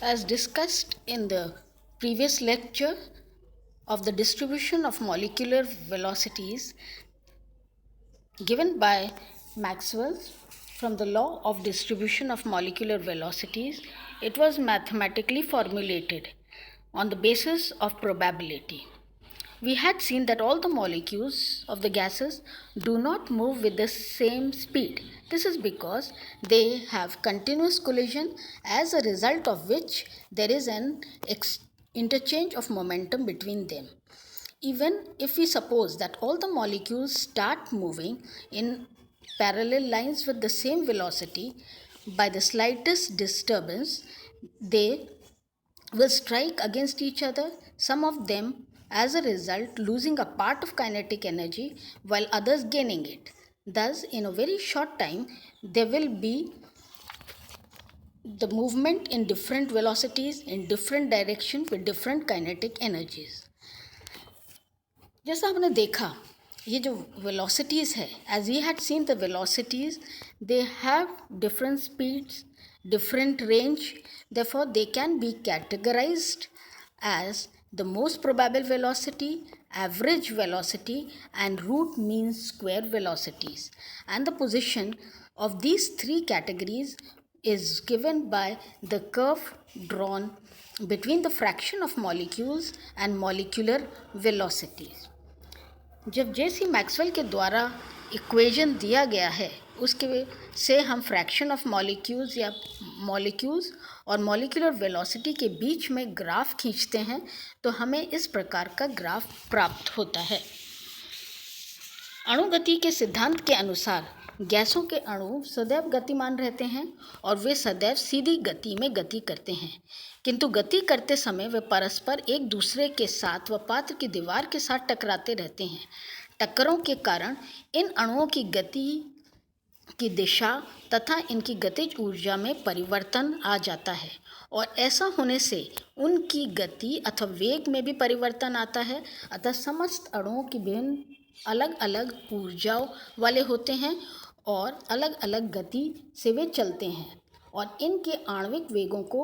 As discussed in the previous lecture of the distribution of molecular velocities given by Maxwell from the law of distribution of molecular velocities, it was mathematically formulated on the basis of probability. We had seen that all the molecules of the gases do not move with the same speed. This is because they have continuous collision, as a result of which there is an interchange of momentum between them. Even if we suppose that all the molecules start moving in parallel lines with the same velocity, by the slightest disturbance, they will strike against each other, some of them as a result losing a part of kinetic energy while others gaining it. Thus, in a very short time, there will be the movement in different velocities in different direction with different kinetic energies. जैसा आपने देखा, ये जो velocities है, as we had seen the velocities, they have different speeds, different range, therefore they can be categorized as the most probable velocity, average velocity and root mean square velocities. And the position of these three categories is given by the curve drawn between the fraction of molecules and molecular velocities. जब JC. Maxwell के द्वारा equation दिया गया है, उसके से हम fraction of molecules या मॉलिक्यूल्स और मॉलिक्यूलर वेलोसिटी के बीच में ग्राफ खींचते हैं तो हमें इस प्रकार का ग्राफ प्राप्त होता है। अणुगति के सिद्धांत के अनुसार गैसों के अणु सदैव गतिमान रहते हैं और वे सदैव सीधी गति में गति करते हैं, किंतु गति करते समय वे परस्पर एक दूसरे के साथ व पात्र की दीवार के साथ टकराते रहते हैं। टक्करों के कारण इन अणुओं की गति की दिशा तथा इनकी गतिज ऊर्जा में परिवर्तन आ जाता है और ऐसा होने से उनकी गति अथवा वेग में भी परिवर्तन आता है। अतः समस्त अणुओं की भिन्न अलग अलग ऊर्जाओं वाले होते हैं और अलग अलग गति से वे चलते हैं और इनके आणविक वेगों को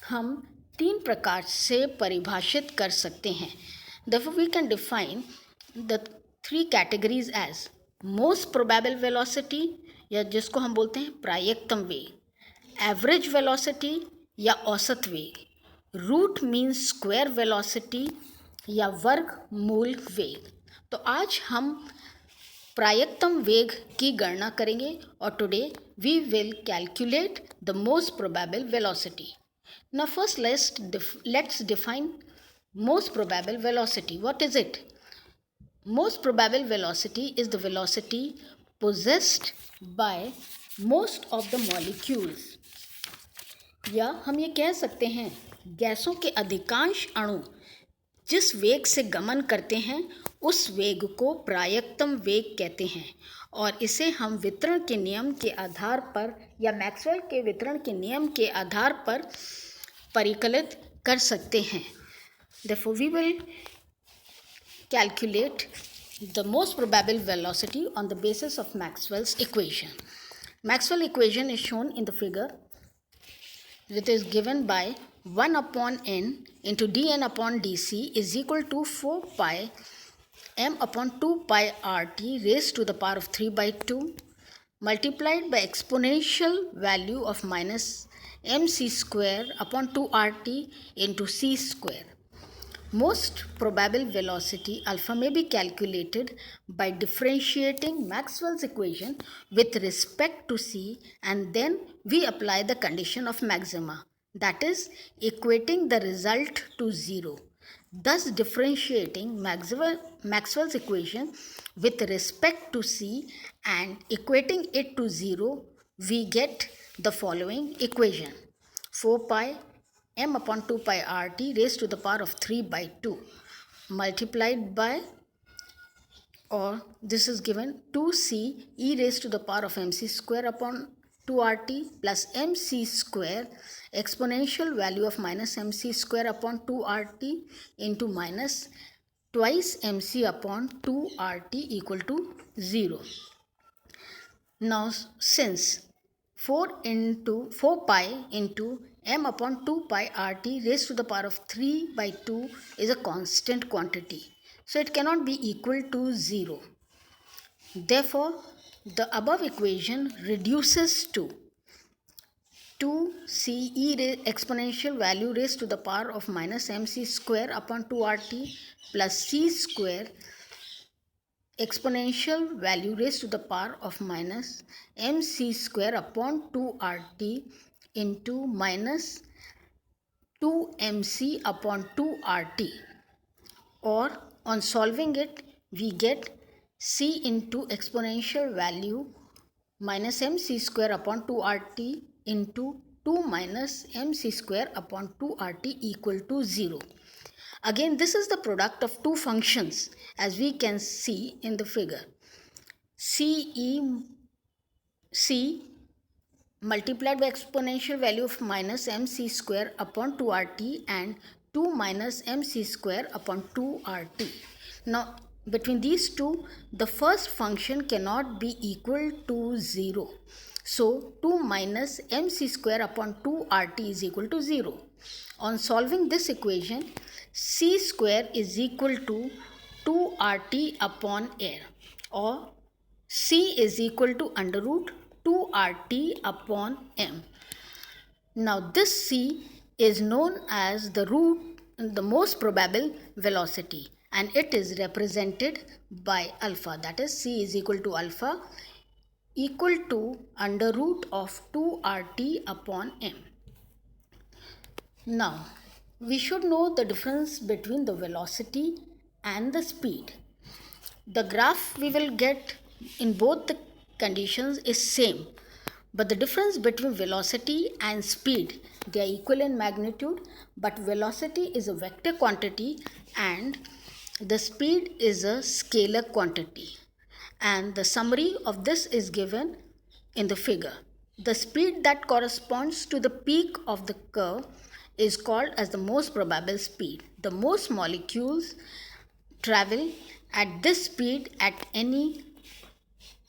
हम तीन प्रकार से परिभाषित कर सकते हैं। Therefore, we can define the three categories as most probable velocity या जिसको हम बोलते हैं प्रायिकतम वेग, एवरेज वेलोसिटी या औसत वेग, रूट मीन्स स्क्वायर वेलोसिटी या वर्गमूल वेग। तो आज हम प्रायिकतम वेग की गणना करेंगे और today we will calculate the most probable velocity. Now first let's define most probable velocity. What is it? Most probable velocity is the velocity possessed by most of the molecules. या हम ये कह सकते हैं गैसों के अधिकांश अणु जिस वेग से गमन करते हैं उस वेग को प्रायिकतम वेग कहते हैं और इसे हम वितरण के नियम के आधार पर या मैक्सवेल के वितरण के नियम के आधार पर परिकलित कर सकते हैं। Therefore, we will calculate the most probable velocity on the basis of Maxwell's equation. Maxwell equation is shown in the figure. It is given by 1 upon n into dn upon dc is equal to 4 pi m upon 2 pi rt raised to the power of 3 by 2 multiplied by exponential value of minus mc square upon 2 rt into c square. Most probable velocity alpha may be calculated by differentiating Maxwell's equation with respect to c and then we apply the condition of maxima, that is equating the result to 0. Thus differentiating Maxwell's equation with respect to c and equating it to 0, we get the following equation: 4 pi m upon 2 pi rt raised to the power of 3 by 2 multiplied by, or this is given 2c e raised to the power of mc square upon 2rt plus mc square exponential value of minus mc square upon 2rt into minus twice mc upon 2rt equal to 0. Now since 4 pi into m upon 2 pi RT raised to the power of 3 by 2 is a constant quantity. So it cannot be equal to 0. Therefore, the above equation reduces to 2ce exponential value raised to the power of minus mc square upon 2RT plus c square exponential value raised to the power of minus mc square upon 2RT into minus 2mc upon 2RT, or on solving it we get c into exponential value minus mc square upon 2RT into 2 minus mc square upon 2RT equal to 0. Again, this is the product of two functions as we can see in the figure. C multiplied by exponential value of minus mc square upon 2RT and 2 minus mc square upon 2RT. Now, between these two, the first function cannot be equal to 0. So, 2 minus mc square upon 2RT is equal to 0. On solving this equation, c square is equal to 2RT upon air, or c is equal to under root 2RT upon m. Now this c is known as the most probable velocity, and it is represented by alpha, that is c is equal to alpha equal to under root of 2RT upon m. Now we should know the difference between the velocity and the speed. The graph we will get in both the conditions is same, but the difference between velocity and speed, they are equal in magnitude, but velocity is a vector quantity and the speed is a scalar quantity, and the summary of this is given in the figure. The speed that corresponds to the peak of the curve is called as the most probable speed. The most molecules travel at this speed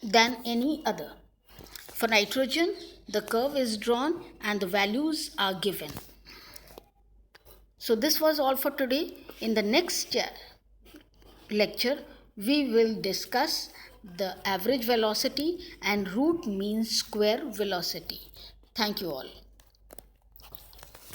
than any other. For nitrogen, the curve is drawn and the values are given. So this was all for today. In the next lecture, we will discuss the average velocity and root mean square velocity. Thank you all.